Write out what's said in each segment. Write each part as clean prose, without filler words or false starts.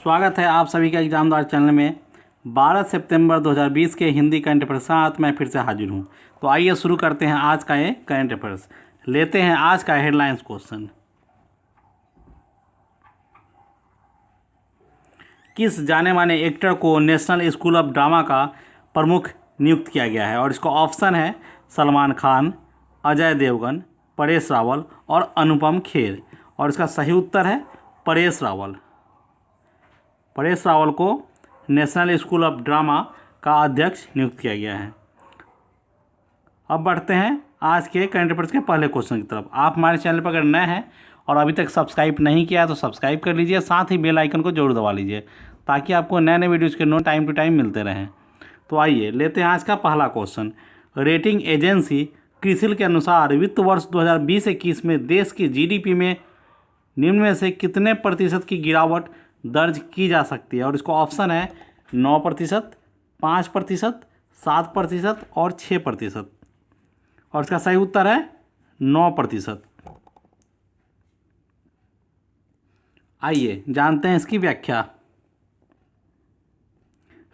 स्वागत है आप सभी का एग्जामदार चैनल में। 12 सितंबर 2020 के हिंदी करंट अफेयर्स के साथ मैं फिर से हाजिर हूं। तो आइए शुरू करते हैं आज का ये करंट अफेयर्स। लेते हैं आज का हेडलाइंस क्वेश्चन। किस जाने माने एक्टर को नेशनल स्कूल ऑफ ड्रामा का प्रमुख नियुक्त किया गया है? और इसका ऑप्शन है सलमान खान, अजय देवगन, परेश रावल और अनुपम खेर। और इसका सही उत्तर है परेश रावल। परेश रावल को नेशनल स्कूल ऑफ ड्रामा का अध्यक्ष नियुक्त किया गया है। अब बढ़ते हैं आज के करंट अफेयर्स के पहले क्वेश्चन की तरफ। आप हमारे चैनल पर अगर नए हैं और अभी तक सब्सक्राइब नहीं किया है तो सब्सक्राइब कर लीजिए, साथ ही बेल आइकन को जरूर दबा लीजिए ताकि आपको नए नए वीडियोज़ के नो टाइम टू टाइम मिलते रहें। तो आइए लेते हैं आज का पहला क्वेश्चन। रेटिंग एजेंसी क्रिसिल के अनुसार वित्त वर्ष 2020-21 में देश की जीडीपी में निम्न में से कितने प्रतिशत की गिरावट दर्ज की जा सकती है? और इसको ऑप्शन है 9%, 5%, 7% और 6%। और इसका सही उत्तर है 9%। आइए जानते हैं इसकी व्याख्या।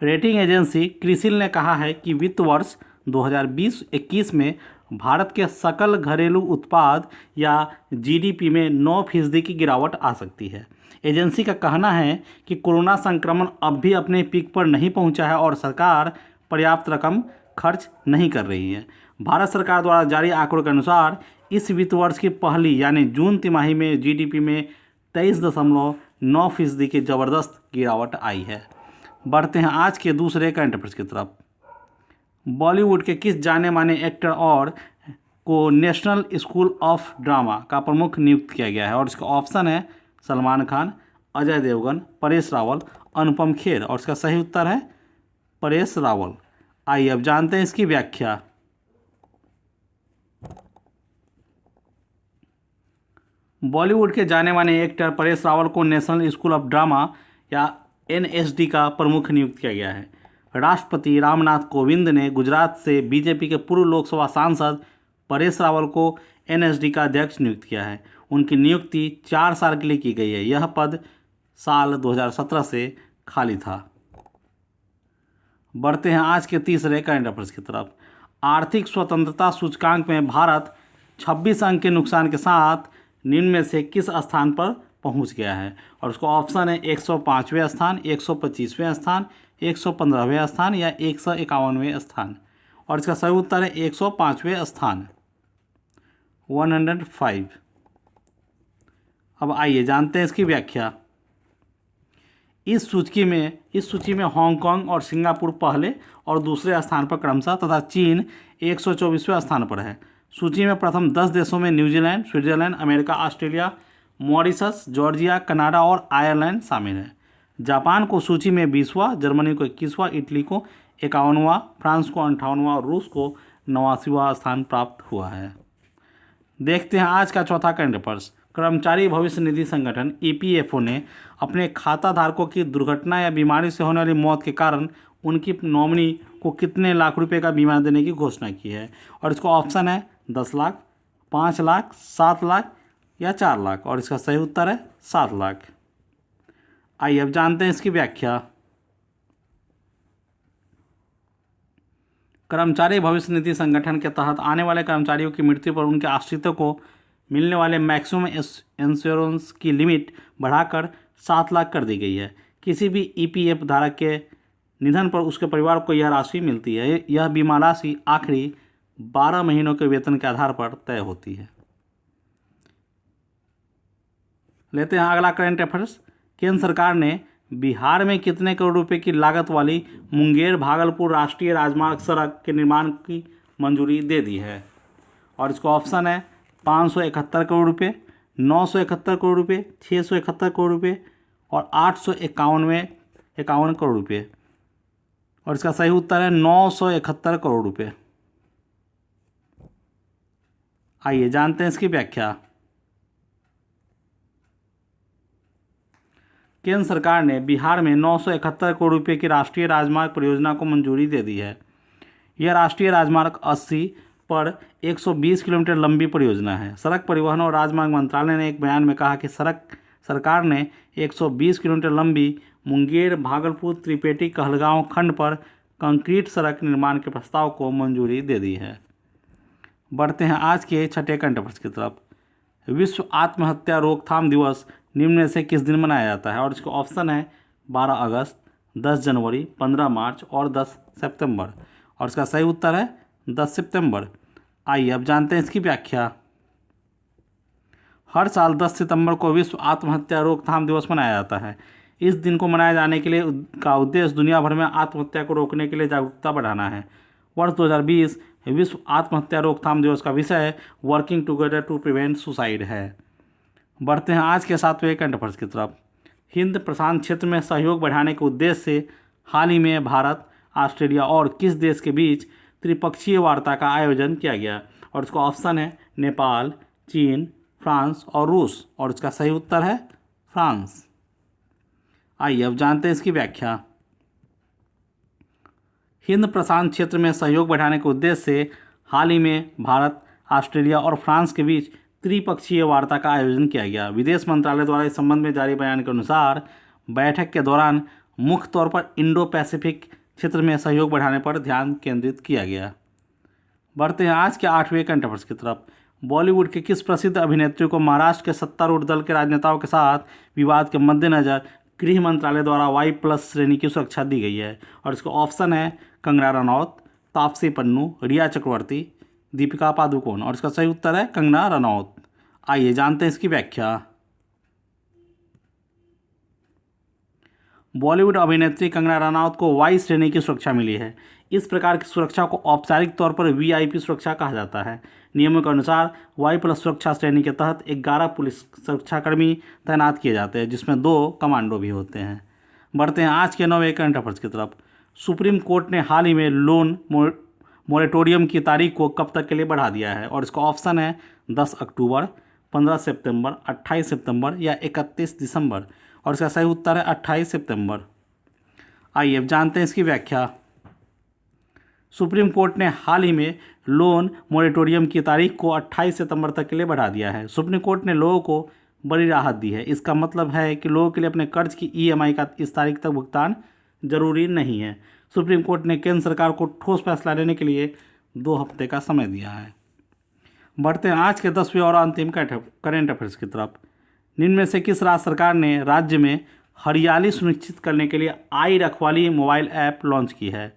रेटिंग एजेंसी क्रिसिल ने कहा है कि वित्त वर्ष 2020-21 में भारत के सकल घरेलू उत्पाद या जीडीपी में 9% की गिरावट आ सकती है। एजेंसी का कहना है कि कोरोना संक्रमण अब भी अपने पीक पर नहीं पहुंचा है और सरकार पर्याप्त रकम खर्च नहीं कर रही है। भारत सरकार द्वारा जारी आंकड़ों के अनुसार इस वित्त वर्ष की पहली यानी जून तिमाही में जीडीपी में 23.9% की ज़बरदस्त गिरावट आई है। बढ़ते हैं आज के दूसरे करंट अफेयर्स की तरफ। बॉलीवुड के किस जाने माने एक्टर और को नेशनल स्कूल ऑफ ड्रामा का प्रमुख नियुक्त किया गया है? और इसका ऑप्शन है सलमान खान, अजय देवगन, परेश रावल, अनुपम खेर। और इसका सही उत्तर है परेश रावल। आइए अब जानते हैं इसकी व्याख्या। बॉलीवुड के जाने माने एक्टर परेश रावल को नेशनल स्कूल ऑफ ड्रामा या एनएसडी का प्रमुख नियुक्त किया गया है। राष्ट्रपति रामनाथ कोविंद ने गुजरात से बीजेपी के पूर्व लोकसभा सांसद परेश रावल को एनएसडी का अध्यक्ष नियुक्त किया है। उनकी नियुक्ति 4 साल के लिए की गई है। यह पद साल 2017 से खाली था। बढ़ते हैं आज के तीसरे करंट अफेयर्स की तरफ। आर्थिक स्वतंत्रता सूचकांक में भारत 26 अंक के नुकसान के साथ निम्न में से किस स्थान पर पहुंच गया है? और उसका ऑप्शन है 105वें स्थान, 125वें स्थान, 115वें स्थान या 151वें स्थान। और इसका सही उत्तर है 105वें स्थान, 105। अब आइए जानते हैं इसकी व्याख्या। इस सूची में हांगकांग और सिंगापुर पहले और दूसरे स्थान पर क्रमशः तथा चीन 124वें स्थान पर है। सूची में प्रथम 10 देशों में New Zealand, Switzerland, America, Australia, Mauritius, Georgia, Canada और आयरलैंड शामिल है। जापान को सूची में 20वां, जर्मनी को 21वां, इटली को 51वां, फ्रांस को 58वां और रूस को 89वां स्थान प्राप्त हुआ है। देखते हैं आज का चौथा करंट अफेयर्स। कर्मचारी भविष्य निधि संगठन ईपीएफओ ने अपने खाता धारकों की दुर्घटना या बीमारी से होने वाली मौत के कारण उनकी नॉमिनी को कितने लाख रुपए का बीमा देने की घोषणा की है? और इसका ऑप्शन है 10 लाख, 5 लाख, 7 लाख या 4 लाख। और इसका सही उत्तर है 7 लाख। आइए अब जानते हैं इसकी व्याख्या। कर्मचारी भविष्य निधि संगठन के तहत आने वाले कर्मचारियों की मृत्यु पर उनके आश्रितों को मिलने वाले मैक्सिमम इंश्योरेंस की लिमिट बढ़ाकर 7 लाख कर दी गई है। किसी भी ईपीएफ धारक के निधन पर उसके परिवार को यह राशि मिलती है। यह बीमा राशि आखिरी 12 महीनों के वेतन के आधार पर तय होती है। लेते हैं अगला करंट अफेयर्स। केंद्र सरकार ने बिहार में कितने करोड़ रुपए की लागत वाली मुंगेर भागलपुर राष्ट्रीय राजमार्ग सड़क के निर्माण की मंजूरी दे दी है? और इसका ऑप्शन है 571 करोड़ रुपये, 971 करोड़ रुपये, 671 करोड़ रुपये और 851 करोड़ रुपये। और इसका सही उत्तर है 971 करोड़ रुपये। आइए जानते हैं इसकी व्याख्या। केंद्र सरकार ने बिहार में 971 करोड़ रुपये की राष्ट्रीय राजमार्ग परियोजना को मंजूरी दे दी है। यह राष्ट्रीय राजमार्ग 80 पर 120 किलोमीटर लंबी परियोजना है। सड़क परिवहन और राजमार्ग मंत्रालय ने एक बयान में कहा कि सरकार ने 120 किलोमीटर लंबी मुंगेर भागलपुर त्रिपेटी कहलगांव खंड पर कंक्रीट सड़क निर्माण के प्रस्ताव को मंजूरी दे दी है। बढ़ते हैं आज के छठे कंठ प्रश्न की तरफ। विश्व आत्महत्या रोकथाम दिवस निम्न में से किस दिन मनाया जाता है? और इसका ऑप्शन है 12 अगस्त, 10 जनवरी, 15 मार्च और 10 सितंबर। और इसका सही उत्तर है 10 सितंबर। आइए अब जानते हैं इसकी व्याख्या। हर साल 10 सितंबर को विश्व आत्महत्या रोकथाम दिवस मनाया जाता है। इस दिन को मनाए जाने के लिए का उद्देश्य दुनिया भर में आत्महत्या को रोकने के लिए जागरूकता बढ़ाना है। वर्ष 2020 विश्व आत्महत्या रोकथाम दिवस का विषय working together to prevent suicide है। बढ़ते हैं आज के 7वें कंठ प्रश्न की तरफ। हिंद प्रशांत क्षेत्र में सहयोग बढ़ाने के उद्देश्य से हाल ही में भारत, ऑस्ट्रेलिया और किस देश के बीच त्रिपक्षीय वार्ता का आयोजन किया गया? और इसका ऑप्शन है नेपाल, चीन, फ्रांस और रूस। और इसका सही उत्तर है फ्रांस। आइए अब जानते हैं इसकी व्याख्या। हिंद प्रशांत क्षेत्र में सहयोग बढ़ाने के उद्देश्य से हाल ही में भारत, ऑस्ट्रेलिया और फ्रांस के बीच त्रिपक्षीय वार्ता का आयोजन किया गया। विदेश मंत्रालय द्वारा इस संबंध में जारी बयान के अनुसार बैठक के दौरान मुख्य तौर पर इंडो पैसिफिक क्षेत्र में सहयोग बढ़ाने पर ध्यान केंद्रित किया गया। बढ़ते हैं आज के 8वें कंठ प्रश्न की तरफ। बॉलीवुड के किस प्रसिद्ध अभिनेत्री को महाराष्ट्र के सत्तारूढ़ दल के राजनेताओं के साथ विवाद के मद्देनजर गृह मंत्रालय द्वारा Y+ श्रेणी की सुरक्षा दी गई है? और इसका ऑप्शन है कंगना रनौत, तापसी पन्नू, रिया चक्रवर्ती, दीपिका पादुकोण। और इसका सही उत्तर है कंगना रनौत। आइए जानते हैं इसकी व्याख्या। बॉलीवुड अभिनेत्री कंगना रनौत को Y श्रेणी की सुरक्षा मिली है। इस प्रकार की सुरक्षा को औपचारिक तौर पर VIP सुरक्षा कहा जाता है। नियमों के अनुसार Y+ सुरक्षा श्रेणी के तहत 11 पुलिस सुरक्षाकर्मी तैनात किए जाते हैं, जिसमें 2 कमांडो भी होते हैं। बढ़ते हैं आज के 9वें कंठ प्रश्न की तरफ। सुप्रीम कोर्ट ने हाल ही में लोन मोरेटोरियम की तारीख को कब तक के लिए बढ़ा दिया है? और इसका ऑप्शन है 10 अक्टूबर, 15 सितंबर, 28 सितंबर या 31 दिसंबर। और इसका सही उत्तर है 28 सितंबर। आइए अब जानते हैं इसकी व्याख्या। सुप्रीम कोर्ट ने हाल ही में लोन मोरेटोरियम की तारीख को 28 सितंबर तक के लिए बढ़ा दिया है। सुप्रीम कोर्ट ने लोगों को बड़ी राहत दी है। इसका मतलब है कि लोगों के लिए अपने कर्ज की EMI का इस तारीख तक भुगतान जरूरी नहीं है। सुप्रीम कोर्ट ने केंद्र सरकार को ठोस फैसला लेने के लिए 2 हफ्ते का समय दिया है। बढ़ते हैं आज के 10वें और अंतिम करेंट अफेयर्स की तरफ। निम्न में से किस राज्य सरकार ने राज्य में हरियाली सुनिश्चित करने के लिए आई रखवाली मोबाइल ऐप लॉन्च की है?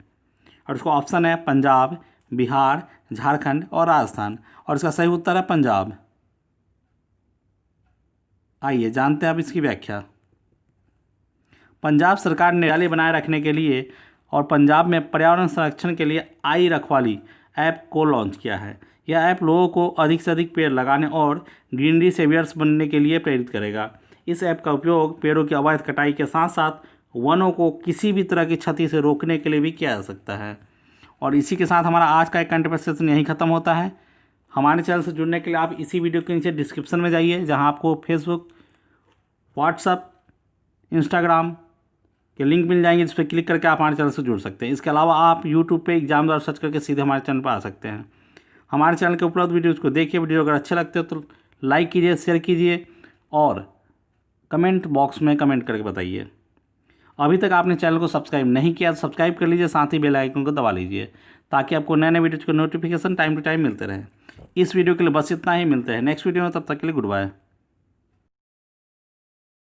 और इसका ऑप्शन है पंजाब, बिहार, झारखंड और राजस्थान। और इसका सही उत्तर है पंजाब। आइए जानते हैं अब इसकी व्याख्या। पंजाब सरकार ने हरियाली बनाए रखने के लिए और पंजाब में पर्यावरण संरक्षण के लिए आई रखवाली ऐप को लॉन्च किया है। यह ऐप लोगों को अधिक से अधिक पेड़ लगाने और ग्रीनरी सेवियर्स बनने के लिए प्रेरित करेगा। इस ऐप का उपयोग पेड़ों की अवैध कटाई के साथ साथ वनों को किसी भी तरह की क्षति से रोकने के लिए भी किया जा सकता है। और इसी के साथ हमारा आज का एक कंटेंट सेशन यहीं ख़त्म होता है। हमारे चैनल से जुड़ने के लिए आप इसी वीडियो के नीचे डिस्क्रिप्शन में जाइए, जहां आपको फेसबुक, व्हाट्सएप, इंस्टाग्राम के लिंक मिल जाएंगे, जिस पर क्लिक करके आप हमारे चैनल से जुड़ सकते हैं। इसके अलावा आप यूट्यूब पे एग्जाम सर्च करके सीधे हमारे चैनल पर आ सकते हैं। हमारे चैनल के उपलब्ध वीडियोज़ को देखिए। वीडियो अगर अच्छे लगते हो तो लाइक कीजिए, शेयर कीजिए और कमेंट बॉक्स में कमेंट करके बताइए। अभी तक आपने चैनल को सब्सक्राइब नहीं किया तो सब्सक्राइब कर लीजिए, साथ ही बेल आइकन को दबा लीजिए, ताकि आपको नए नए वीडियोज़ के नोटिफिकेशन टाइम टू टाइम मिलते रहें। इस वीडियो के लिए बस इतना ही। मिलते हैं नेक्स्ट वीडियो में, तब तक के लिए गुड बाय।